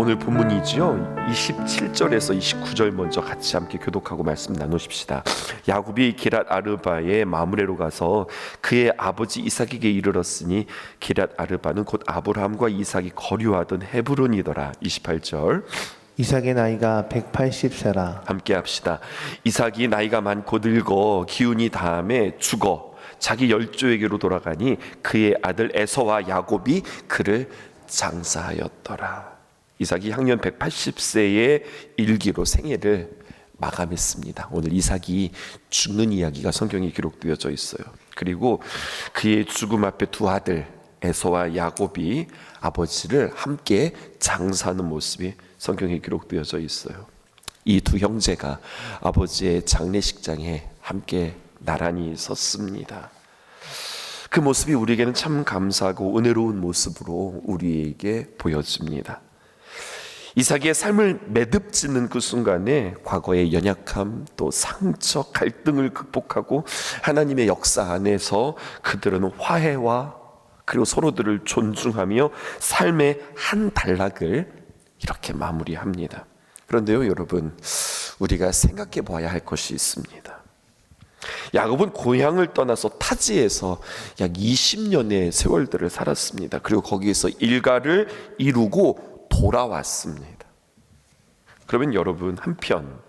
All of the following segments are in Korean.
오늘 본문이지요. 27절에서 29절 먼저 같이 함께 교독하고 말씀 나누십시다. 야곱이 기랏 아르바의 마므레로 가서 그의 아버지 이삭에게 이르렀으니 기랏 아르바는 곧 아브라함과 이삭이 거류하던 헤브론이더라. 28절 이삭의 나이가 180세라. 함께 합시다. 이삭이 나이가 많고 늙어 기운이 다함에 죽어 자기 열조에게로 돌아가니 그의 아들 에서와 야곱이 그를 장사하였더라. 이삭이 향년 180세의 일기로 생애를 마감했습니다. 오늘 이삭이 죽는 이야기가 성경에 기록되어져 있어요. 그리고 그의 죽음 앞에 두 아들 에서와 야곱이 아버지를 함께 장사하는 모습이 성경에 기록되어져 있어요. 이 두 형제가 아버지의 장례식장에 함께 나란히 섰습니다. 그 모습이 우리에게는 참 감사하고 은혜로운 모습으로 우리에게 보여집니다. 이삭의 삶을 매듭짓는 그 순간에 과거의 연약함, 또 상처, 갈등을 극복하고 하나님의 역사 안에서 그들은 화해와 그리고 서로들을 존중하며 삶의 한 단락을 이렇게 마무리합니다. 그런데요, 여러분, 우리가 생각해 봐야 할 것이 있습니다. 야곱은 고향을 떠나서 타지에서 약 20년의 세월들을 살았습니다. 그리고 거기에서 일가를 이루고 돌아왔습니다. 그러면 여러분, 한편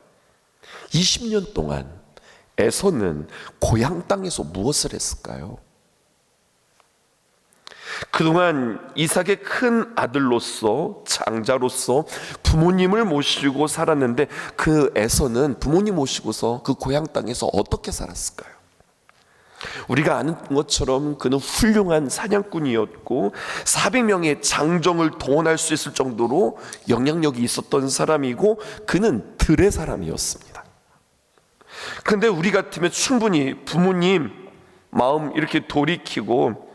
20년 동안 에서는 고향 땅에서 무엇을 했을까요? 그동안 이삭의 큰 아들로서 장자로서 부모님을 모시고 살았는데 그 에서는 부모님 모시고서 그 고향 땅에서 어떻게 살았을까요? 우리가 아는 것처럼 그는 훌륭한 사냥꾼이었고 400명의 장정을 동원할 수 있을 정도로 영향력이 있었던 사람이고 그는 들의 사람이었습니다. 그런데 우리 같으면 충분히 부모님 마음 이렇게 돌이키고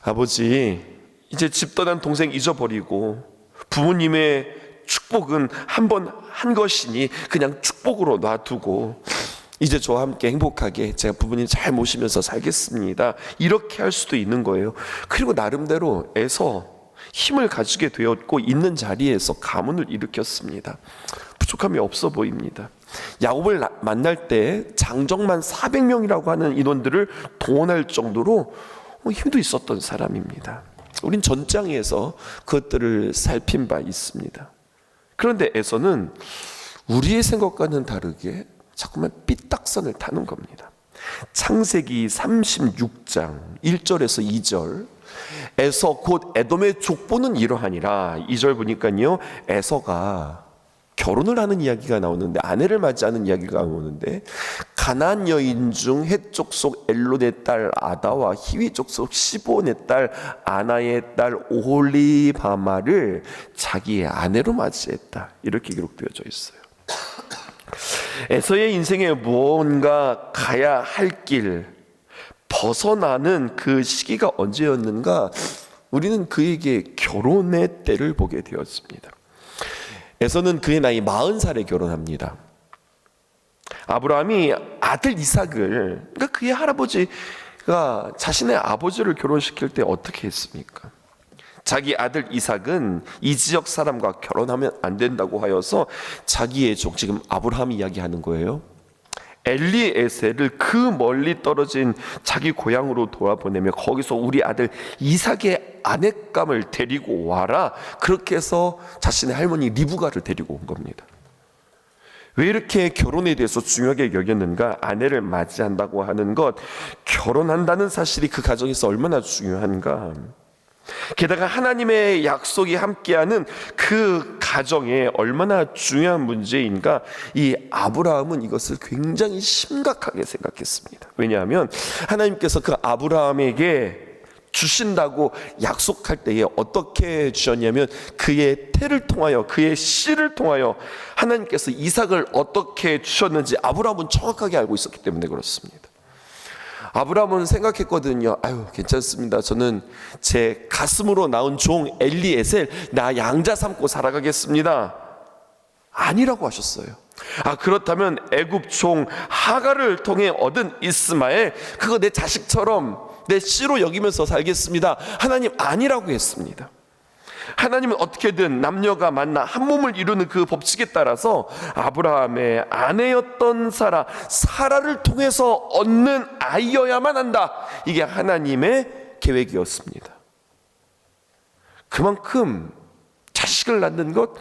아버지 이제 집 떠난 동생 잊어버리고 부모님의 축복은 한 번 한 것이니 그냥 축복으로 놔두고 이제 저와 함께 행복하게 제가 부모님 잘 모시면서 살겠습니다, 이렇게 할 수도 있는 거예요. 그리고 나름대로 에서 힘을 가지게 되었고 있는 자리에서 가문을 일으켰습니다. 부족함이 없어 보입니다. 야곱을 만날 때 장정만 400명이라고 하는 인원들을 동원할 정도로 힘도 있었던 사람입니다. 우린 전장에서 그것들을 살핀 바 있습니다. 그런데 에서는 우리의 생각과는 다르게 자꾸만 삐딱선을 타는 겁니다. 창세기 36장 1절에서 2절 에서 곧 에돔의 족보는 이러하니라. 2절 보니까요, 에서가 결혼을 하는 이야기가 나오는데 아내를 맞이하는 이야기가 나오는데 가나안 여인 중 헷 족속 엘론의 딸 아다와 히위 족속 시본의 딸 아나의 딸 오홀리바마를 자기의 아내로 맞이했다, 이렇게 기록되어져 있어요. 에서의 인생에 무언가 가야 할 길, 벗어나는 그 시기가 언제였는가? 우리는 그에게 결혼의 때를 보게 되었습니다. 에서는 그의 나이 40살에 결혼합니다. 아브라함이 아들 이삭을, 그러니까 그의 할아버지가 자신의 아버지를 결혼시킬 때 어떻게 했습니까? 자기 아들 이삭은 이 지역 사람과 결혼하면 안 된다고 하여서 자기의 종, 지금 아브라함이 이야기하는 거예요, 엘리에셀을 그 멀리 떨어진 자기 고향으로 돌아보내며 거기서 우리 아들 이삭의 아내감을 데리고 와라, 그렇게 해서 자신의 할머니 리브가를 데리고 온 겁니다. 왜 이렇게 결혼에 대해서 중요하게 여겼는가? 아내를 맞이한다고 하는 것, 결혼한다는 사실이 그 가정에서 얼마나 중요한가? 게다가 하나님의 약속이 함께하는 그 가정에 얼마나 중요한 문제인가? 이 아브라함은 이것을 굉장히 심각하게 생각했습니다. 왜냐하면 하나님께서 그 아브라함에게 주신다고 약속할 때에 어떻게 주셨냐면 그의 태를 통하여, 그의 씨를 통하여 하나님께서 이삭을 어떻게 주셨는지 아브라함은 정확하게 알고 있었기 때문에 그렇습니다. 아브라함은 생각했거든요. 아유, 괜찮습니다. 저는 제 가슴으로 낳은 종 엘리에셀 나 양자 삼고 살아가겠습니다. 아니라고 하셨어요. 그렇다면 애굽 종 하갈을 통해 얻은 이스마엘, 그거 내 자식처럼 내 씨로 여기면서 살겠습니다. 하나님, 아니라고 했습니다. 하나님은 어떻게든 남녀가 만나 한 몸을 이루는 그 법칙에 따라서 아브라함의 아내였던 사라를 통해서 얻는 아이여야만 한다. 이게 하나님의 계획이었습니다. 그만큼 자식을 낳는 것,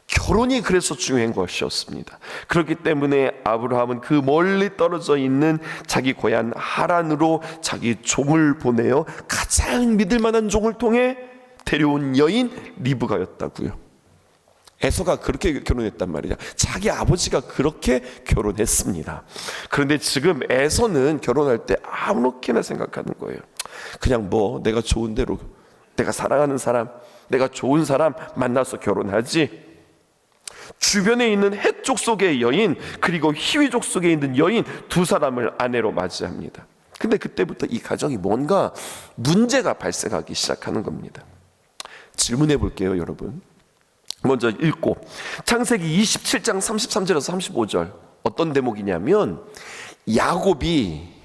결혼이 그래서 중요한 것이었습니다. 그렇기 때문에 아브라함은 그 멀리 떨어져 있는 자기 고향 하란으로 자기 종을 보내어 가장 믿을 만한 종을 통해 데려온 여인 리브가였다고요. 에서가 그렇게 결혼했단 말이야. 자기 아버지가 그렇게 결혼했습니다. 그런데 지금 에서는 결혼할 때 아무렇게나 생각하는 거예요. 그냥 내가 좋은 대로, 내가 사랑하는 사람, 내가 좋은 사람 만나서 결혼하지. 주변에 있는 헷 족속의 여인, 그리고 히위 족속에 있는 여인 두 사람을 아내로 맞이합니다. 근데 그때부터 이 가정이 뭔가 문제가 발생하기 시작하는 겁니다. 질문해 볼게요, 여러분. 먼저 읽고, 창세기 27장 33절에서 35절 어떤 대목이냐면, 야곱이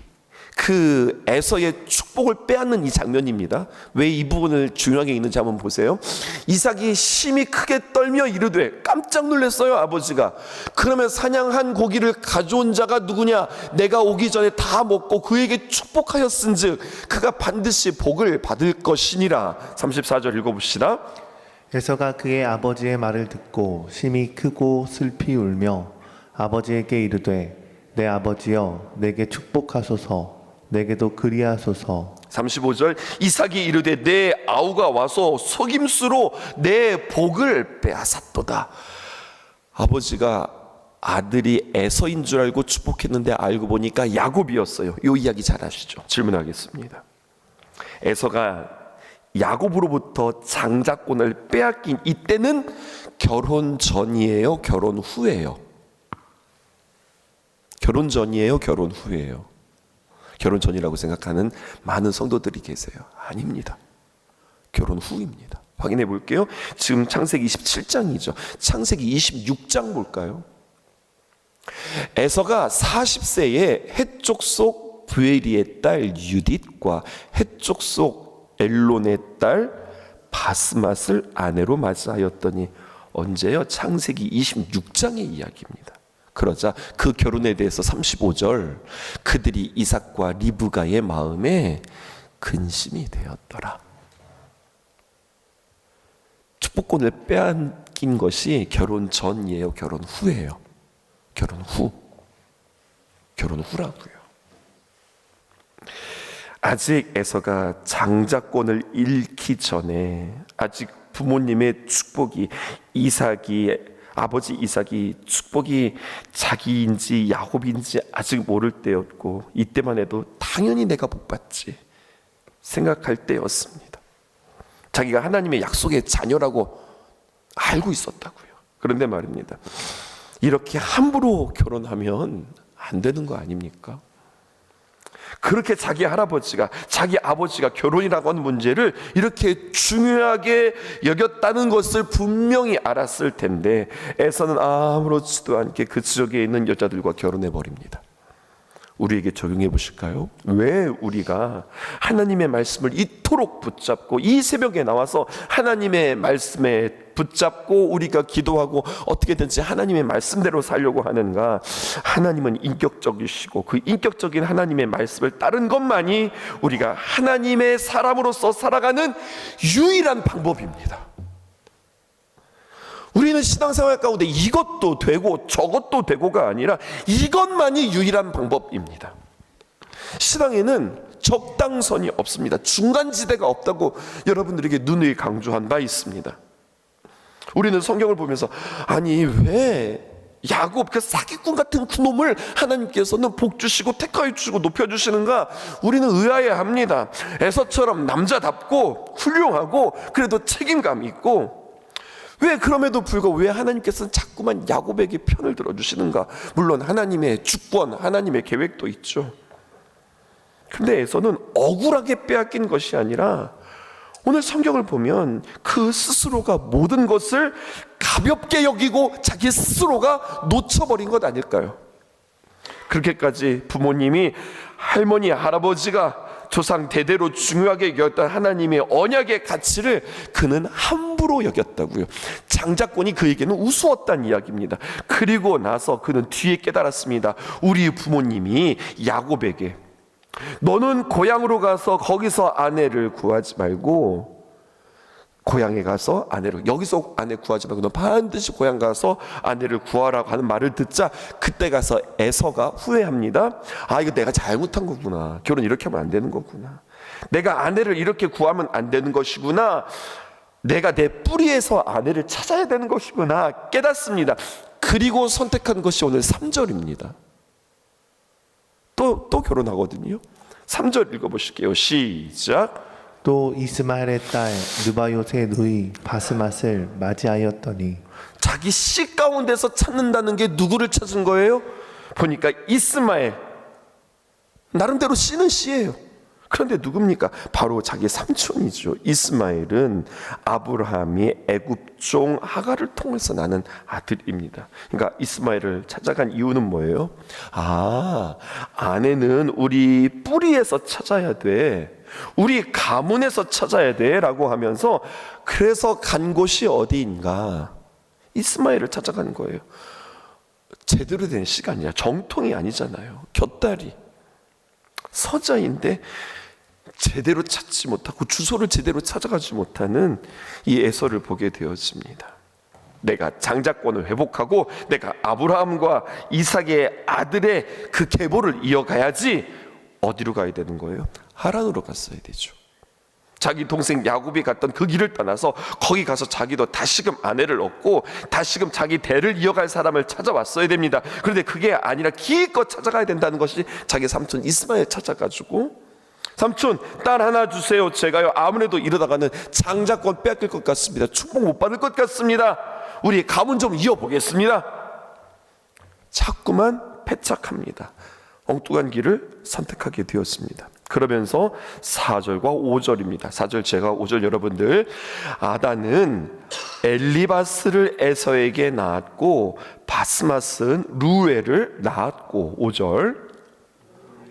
그 에서의 축복을 빼앗는 이 장면입니다. 왜 이 부분을 중요하게 읽는지 한번 보세요. 이삭이 심히 크게 떨며 이르되, 깜짝 놀랐어요 아버지가. 그러면 사냥한 고기를 가져온 자가 누구냐? 내가 오기 전에 다 먹고 그에게 축복하였은즉 그가 반드시 복을 받을 것이니라. 34절 읽어봅시다. 에서가 그의 아버지의 말을 듣고 심히 크고 슬피 울며 아버지에게 이르되, 내 아버지여, 내게 축복하소서, 내게도 그리하소서. 35절, 이삭이 이르되, 내 아우가 와서 속임수로 내 복을 빼앗았도다. 아버지가 아들이 에서인 줄 알고 축복했는데 알고 보니까 야곱이었어요. 이 이야기 잘 아시죠? 질문하겠습니다. 에서가 야곱으로부터 장자권을 빼앗긴 이때는 결혼 전이에요, 결혼 후예요? 결혼 전이에요, 결혼 후예요? 결혼 전이라고 생각하는 많은 성도들이 계세요. 아닙니다. 결혼 후입니다. 확인해 볼게요. 지금 창세기 27장이죠. 창세기 26장 볼까요? 에서가 40세에 헷족 속 부에리의 딸 유딧과 헷족 속 엘론의 딸 바스맛을 아내로 맞이하였더니, 언제요? 창세기 26장의 이야기입니다. 그러자 그 결혼에 대해서 35절, 그들이 이삭과 리브가의 마음에 근심이 되었더라. 축복권을 빼앗긴 것이 결혼 전이에요, 결혼 후예요? 결혼 후. 결혼 후라고요. 아직 에서가 장자권을 잃기 전에, 아직 부모님의 축복이, 아버지 이삭이 축복이 자기인지 야곱인지 아직 모를 때였고, 이때만 해도 당연히 내가 복 받지 생각할 때였습니다. 자기가 하나님의 약속의 자녀라고 알고 있었다고요. 그런데 말입니다, 이렇게 함부로 결혼하면 안 되는 거 아닙니까? 그렇게 자기 할아버지가, 자기 아버지가 결혼이라고 하는 문제를 이렇게 중요하게 여겼다는 것을 분명히 알았을 텐데, 에서는 아무렇지도 않게 그 지역에 있는 여자들과 결혼해 버립니다. 우리에게 적용해 보실까요? 왜 우리가 하나님의 말씀을 이토록 붙잡고 이 새벽에 나와서 하나님의 말씀에 붙잡고 우리가 기도하고 어떻게든지 하나님의 말씀대로 살려고 하는가? 하나님은 인격적이시고 그 인격적인 하나님의 말씀을 따른 것만이 우리가 하나님의 사람으로서 살아가는 유일한 방법입니다. 우리는 신앙생활 가운데 이것도 되고 저것도 되고가 아니라 이것만이 유일한 방법입니다. 신앙에는 적당선이 없습니다. 중간지대가 없다고 여러분들에게 누누이 강조한 바 있습니다. 우리는 성경을 보면서, 아니 왜 야곱 그 사기꾼 같은 그놈을 하나님께서는 복 주시고 택하여 주시고 높여 주시는가? 우리는 의아해합니다. 에서처럼 남자답고 훌륭하고 그래도 책임감 있고, 왜 그럼에도 불구하고 왜 하나님께서는 자꾸만 야곱에게 편을 들어주시는가? 물론 하나님의 주권, 하나님의 계획도 있죠. 근데 에서는 억울하게 빼앗긴 것이 아니라, 오늘 성경을 보면 그 스스로가 모든 것을 가볍게 여기고 자기 스스로가 놓쳐버린 것 아닐까요? 그렇게까지 부모님이, 할머니, 할아버지가 조상 대대로 중요하게 여겼던 하나님의 언약의 가치를 그는 함부로 여겼다고요. 장자권이 그에게는 우스웠다는 이야기입니다. 그리고 나서 그는 뒤에 깨달았습니다. 우리 부모님이 야곱에게 너는 고향으로 가서 거기서 아내를 구하지 말고, 고향에 가서 아내를, 여기서 아내 구하지 말고 너 반드시 고향 가서 아내를 구하라고 하는 말을 듣자 그때 가서 에서가 후회합니다. 아, 이거 내가 잘못한 거구나. 결혼 이렇게 하면 안 되는 거구나. 내가 아내를 이렇게 구하면 안 되는 것이구나. 내가 내 뿌리에서 아내를 찾아야 되는 것이구나 깨닫습니다. 그리고 선택한 것이 오늘 3절입니다. 또 결혼하거든요. 3절 읽어보실게요. 시작. 또 이스마엘의 딸 느바요의 누이 바스맛을 맞이하였더니. 자기 씨 가운데서 찾는다는 게 누구를 찾은 거예요? 보니까 이스마엘. 나름대로 씨는 씨예요. 그런데 누굽니까? 바로 자기 삼촌이죠. 이스마엘은 아브라함이 애굽종 하갈을 통해서 나는 아들입니다. 그러니까 이스마엘을 찾아간 이유는 뭐예요? 아, 아내는 우리 뿌리에서 찾아야 돼. 우리 가문에서 찾아야 돼 라고 하면서, 그래서 간 곳이 어디인가? 이스마엘을 찾아가는 거예요. 제대로 된 시간이야. 정통이 아니잖아요. 곁다리 서자인데 제대로 찾지 못하고 주소를 제대로 찾아가지 못하는 이 에서를 보게 되어집니다. 내가 장자권을 회복하고 내가 아브라함과 이삭의 아들의 그 계보를 이어가야지. 어디로 가야 되는 거예요? 하란으로 갔어야 되죠. 자기 동생 야곱이 갔던 그 길을 떠나서 거기 가서 자기도 다시금 아내를 얻고 다시금 자기 대를 이어갈 사람을 찾아왔어야 됩니다. 그런데 그게 아니라 기껏 찾아가야 된다는 것이 자기 삼촌 이스마엘 찾아가지고, 삼촌 딸 하나 주세요. 제가요 아무래도 이러다가는 장자권 뺏길 것 같습니다. 축복 못 받을 것 같습니다. 우리 가문 좀 이어보겠습니다. 자꾸만 패착합니다. 엉뚱한 길을 선택하게 되었습니다. 그러면서 4절과 5절입니다. 4절 제가 5절 여러분들, 아단은 엘리바스를 에서에게 낳았고 바스맛은 루엘을 낳았고, 5절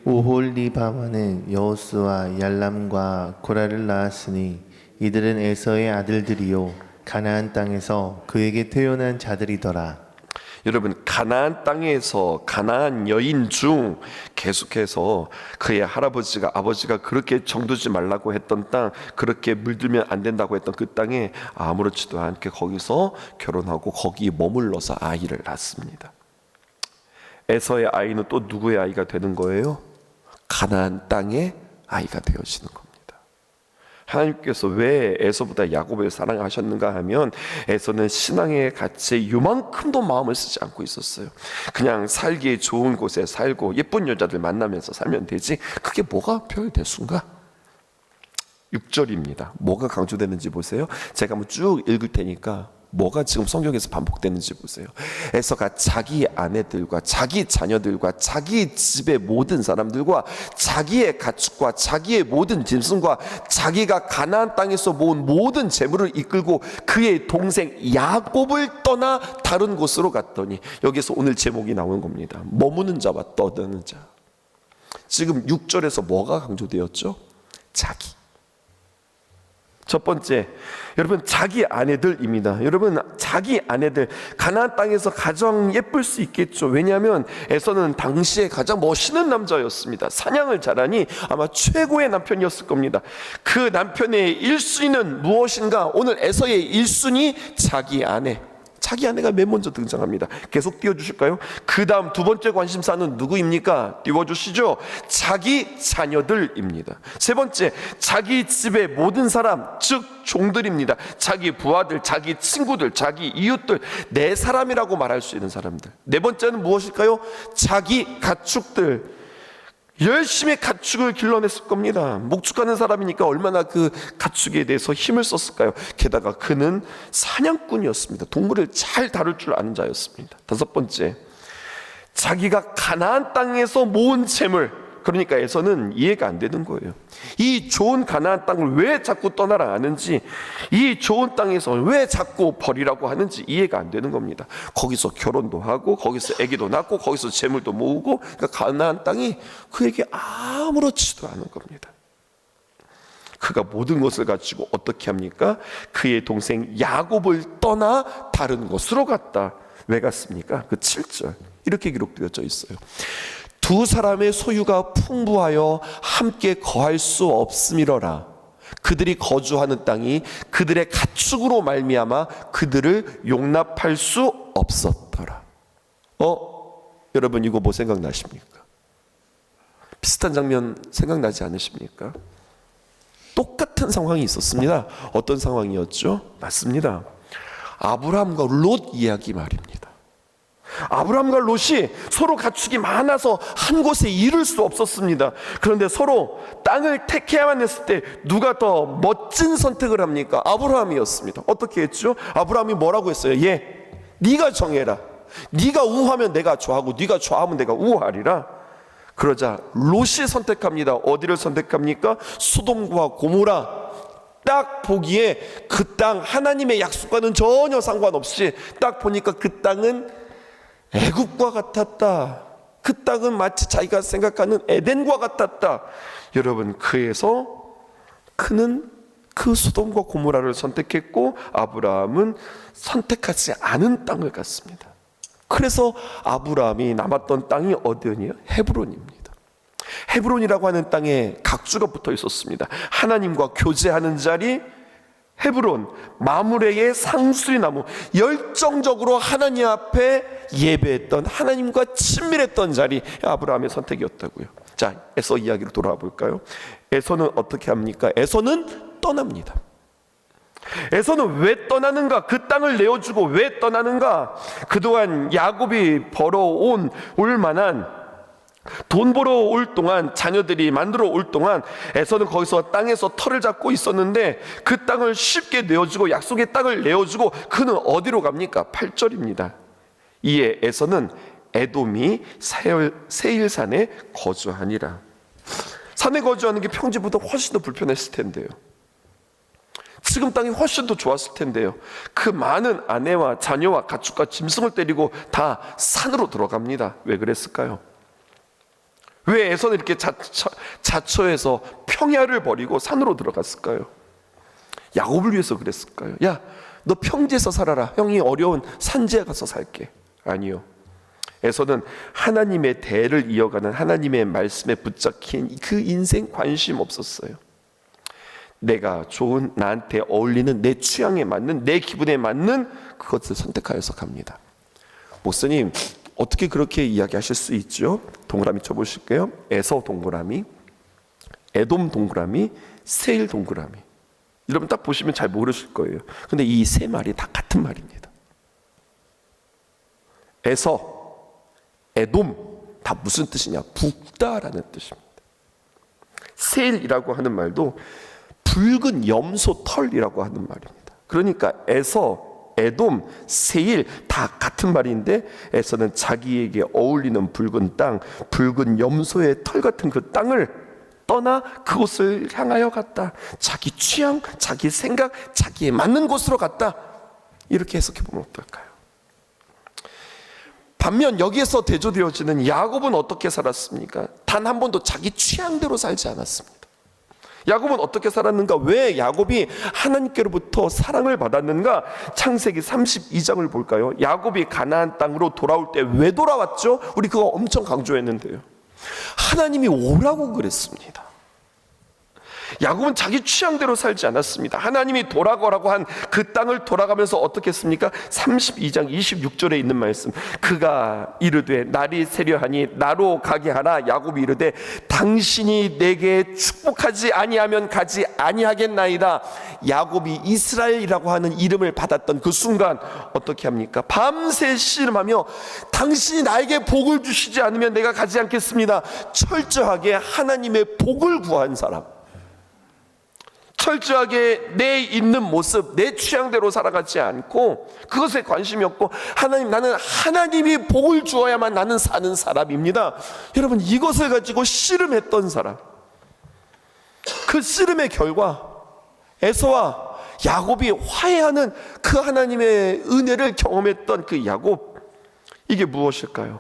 오홀리바마는 여호수와 얄람과 고라를 낳았으니 이들은 에서의 아들들이요 가나안 땅에서 그에게 태어난 자들이더라. 여러분, 가나안 땅에서 가나안 여인 중 계속해서 그의 할아버지가 아버지가 그렇게 정두지 말라고 했던 땅, 그렇게 물들면 안 된다고 했던 그 땅에 아무렇지도 않게 거기서 결혼하고 거기 머물러서 아이를 낳습니다. 에서의 아이는 또 누구의 아이가 되는 거예요? 가나안 땅의 아이가 되어지는 겁니다. 하나님께서 왜 에서보다 야곱을 사랑하셨는가 하면, 에서는 신앙의 가치에 요만큼도 마음을 쓰지 않고 있었어요. 그냥 살기에 좋은 곳에 살고 예쁜 여자들 만나면서 살면 되지, 그게 뭐가 별 대수인가? 6절입니다. 뭐가 강조되는지 보세요. 제가 한번 쭉 읽을 테니까 뭐가 지금 성경에서 반복되는지 보세요. 에서가 자기 아내들과 자기 자녀들과 자기 집의 모든 사람들과 자기의 가축과 자기의 모든 짐승과 자기가 가나안 땅에서 모은 모든 재물을 이끌고 그의 동생 야곱을 떠나 다른 곳으로 갔더니, 여기서 오늘 제목이 나오는 겁니다. 머무는 자와 떠드는 자. 지금 6절에서 뭐가 강조되었죠? 자기. 첫 번째, 여러분, 자기 아내들입니다. 여러분, 자기 아내들, 가나안 땅에서 가장 예쁠 수 있겠죠. 왜냐하면 에서는 당시에 가장 멋있는 남자였습니다. 사냥을 잘하니 아마 최고의 남편이었을 겁니다. 그 남편의 1순위는 무엇인가? 오늘 에서의 1순위, 자기 아내. 자기 아내가 맨 먼저 등장합니다. 계속 띄워주실까요? 그 다음 두 번째 관심사는 누구입니까? 띄워주시죠. 자기 자녀들입니다. 세 번째, 자기 집의 모든 사람, 즉 종들입니다. 자기 부하들, 자기 친구들, 자기 이웃들, 내 사람이라고 말할 수 있는 사람들. 네 번째는 무엇일까요? 자기 가축들. 열심히 가축을 길러냈을 겁니다. 목축하는 사람이니까 얼마나 그 가축에 대해서 힘을 썼을까요? 게다가 그는 사냥꾼이었습니다. 동물을 잘 다룰 줄 아는 자였습니다. 다섯 번째, 자기가 가나안 땅에서 모은 재물, 그러니까 에서는 이해가 안 되는 거예요. 이 좋은 가나안 땅을 왜 자꾸 떠나라 하는지, 이 좋은 땅에서 왜 자꾸 버리라고 하는지 이해가 안 되는 겁니다. 거기서 결혼도 하고 거기서 아기도 낳고 거기서 재물도 모으고, 그러니까 가나안 땅이 그에게 아무렇지도 않은 겁니다. 그가 모든 것을 가지고 어떻게 합니까? 그의 동생 야곱을 떠나 다른 곳으로 갔다. 왜 갔습니까? 그 7절 이렇게 기록되어져 있어요. 두 사람의 소유가 풍부하여 함께 거할 수 없음이러라. 그들이 거주하는 땅이 그들의 가축으로 말미암아 그들을 용납할 수 없었더라. 여러분 이거 뭐 생각나십니까? 비슷한 장면 생각나지 않으십니까? 똑같은 상황이 있었습니다. 어떤 상황이었죠? 맞습니다. 아브라함과 롯 이야기 말입니다. 아브라함과 롯이 서로 가축이 많아서 한 곳에 이를 수 없었습니다. 그런데 서로 땅을 택해야만 했을 때 누가 더 멋진 선택을 합니까? 아브라함이었습니다. 어떻게 했죠? 아브라함이 뭐라고 했어요? 네가 정해라. 네가 우하면 내가 좌하고 네가 좌하면 내가 우하리라. 그러자 롯이 선택합니다. 어디를 선택합니까? 소돔과 고모라. 딱 보기에 그 땅 하나님의 약속과는 전혀 상관없이 딱 보니까 그 땅은 애굽과 같았다. 그 땅은 마치 자기가 생각하는 에덴과 같았다. 여러분 그래서 그는 그 소돔과 고모라를 선택했고 아브라함은 선택하지 않은 땅을 갔습니다. 그래서 아브라함이 남았던 땅이 어디였냐? 헤브론입니다. 헤브론이라고 하는 땅에 각주가 붙어 있었습니다. 하나님과 교제하는 자리 헤브론, 마므레의 상수리 나무, 열정적으로 하나님 앞에 예배했던, 하나님과 친밀했던 자리, 아브라함의 선택이었다고요. 자, 에서 이야기로 돌아와 볼까요? 에서는 어떻게 합니까? 에서는 떠납니다. 에서는 왜 떠나는가? 그 땅을 내어주고 왜 떠나는가? 그동안 야곱이 벌어온 올 만한 돈 벌어 올 동안, 자녀들이 만들어 올 동안 에서는 거기서 땅에서 털을 잡고 있었는데 그 땅을 쉽게 내어주고 약속의 땅을 내어주고 그는 어디로 갑니까? 8절입니다. 이에 에서는 에돔이 세일산에 거주하니라. 산에 거주하는 게 평지보다 훨씬 더 불편했을 텐데요. 지금 땅이 훨씬 더 좋았을 텐데요. 그 많은 아내와 자녀와 가축과 짐승을 데리고 다 산으로 들어갑니다. 왜 그랬을까요? 왜 에서는 이렇게 자처해서 평야를 버리고 산으로 들어갔을까요? 야곱을 위해서 그랬을까요? 야, 너 평지에서 살아라. 형이 어려운 산지에 가서 살게. 아니요. 에서는 하나님의 대를 이어가는 하나님의 말씀에 붙잡힌 그 인생 관심 없었어요. 내가 좋은, 나한테 어울리는, 내 취향에 맞는, 내 기분에 맞는 그것을 선택하여서 갑니다. 목사님 어떻게 그렇게 이야기하실 수 있죠? 동그라미 쳐보실게요. 에서 동그라미, 에돔 동그라미, 세일 동그라미. 여러분 딱 보시면 잘 모르실 거예요. 근데 이 세 말이 다 같은 말입니다. 에서, 에돔 다 무슨 뜻이냐? 붓다라는 뜻입니다. 세일이라고 하는 말도 붉은 염소 털이라고 하는 말입니다. 그러니까 에서, 에돔, 세일 다 같은 말인데 에서는 자기에게 어울리는 붉은 땅, 붉은 염소의 털 같은 그 땅을 떠나 그곳을 향하여 갔다. 자기 취향, 자기 생각, 자기에 맞는 곳으로 갔다. 이렇게 해석해 보면 어떨까요? 반면 여기에서 대조되어지는 야곱은 어떻게 살았습니까? 단 한 번도 자기 취향대로 살지 않았습니다. 야곱은 어떻게 살았는가? 왜 야곱이 하나님께로부터 사랑을 받았는가? 창세기 32장을 볼까요? 야곱이 가나안 땅으로 돌아올 때 왜 돌아왔죠? 우리 그거 엄청 강조했는데요. 하나님이 오라고 그랬습니다. 야곱은 자기 취향대로 살지 않았습니다. 하나님이 돌아가라고 한 그 땅을 돌아가면서 어떻게 했습니까? 32장 26절에 있는 말씀. 그가 이르되 날이 새려하니 나로 가게 하라. 야곱이 이르되 당신이 내게 축복하지 아니하면 가지 아니하겠나이다. 야곱이 이스라엘이라고 하는 이름을 받았던 그 순간 어떻게 합니까? 밤새 씨름하며 당신이 나에게 복을 주시지 않으면 내가 가지 않겠습니다. 철저하게 하나님의 복을 구한 사람, 철저하게 내 있는 모습, 내 취향대로 살아가지 않고 그것에 관심이 없고 하나님, 나는 하나님이 복을 주어야만 나는 사는 사람입니다. 여러분 이것을 가지고 씨름했던 사람, 그 씨름의 결과 에서와 야곱이 화해하는 그 하나님의 은혜를 경험했던 그 야곱, 이게 무엇일까요?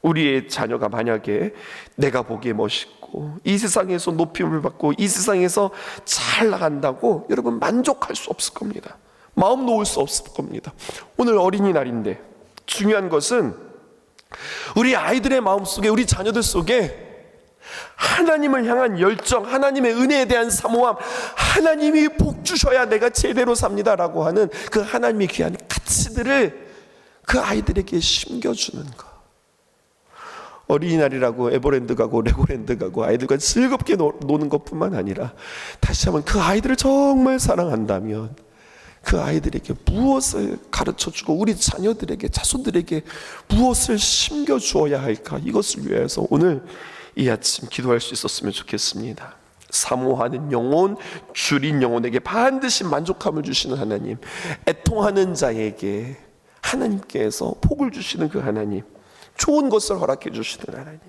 우리의 자녀가 만약에 내가 보기에 멋있고 이 세상에서 높임을 받고 이 세상에서 잘 나간다고 여러분 만족할 수 없을 겁니다. 마음 놓을 수 없을 겁니다. 오늘 어린이날인데 중요한 것은 우리 아이들의 마음속에, 우리 자녀들 속에 하나님을 향한 열정, 하나님의 은혜에 대한 사모함, 하나님이 복 주셔야 내가 제대로 삽니다라고 하는 그 하나님의 귀한 가치들을 그 아이들에게 심겨주는 것. 어린이날이라고 에버랜드 가고 레고랜드 가고 아이들과 즐겁게 노는 것뿐만 아니라 다시 한번 그 아이들을 정말 사랑한다면 그 아이들에게 무엇을 가르쳐주고 우리 자녀들에게, 자손들에게 무엇을 심겨주어야 할까, 이것을 위해서 오늘 이 아침 기도할 수 있었으면 좋겠습니다. 사모하는 영혼, 줄인 영혼에게 반드시 만족함을 주시는 하나님, 애통하는 자에게 하나님께서 복을 주시는 그 하나님, 좋은 것을 허락해 주시는 하나님,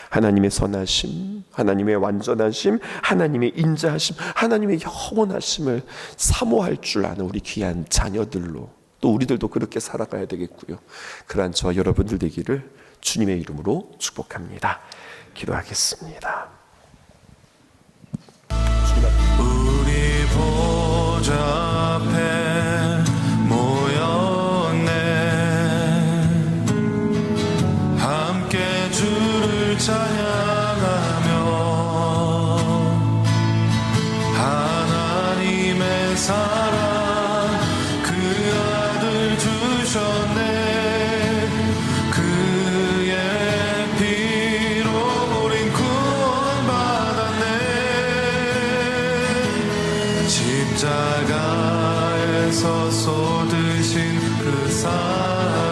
하나님의 선하심, 하나님의 완전하심, 하나님의 인자하심, 하나님의 영원하심을 사모할 줄 아는 우리 귀한 자녀들로, 또 우리들도 그렇게 살아가야 되겠고요. 그러한 저와 여러분들 되기를 주님의 이름으로 축복합니다. 기도하겠습니다. 우리 보좌 앞에 모였네. 함께 주를 찬양하며 하나님의 사랑 그 아들 주셨네. 그의 피로 우린 구원받았네. 십자가에서 쏟으신 그 사랑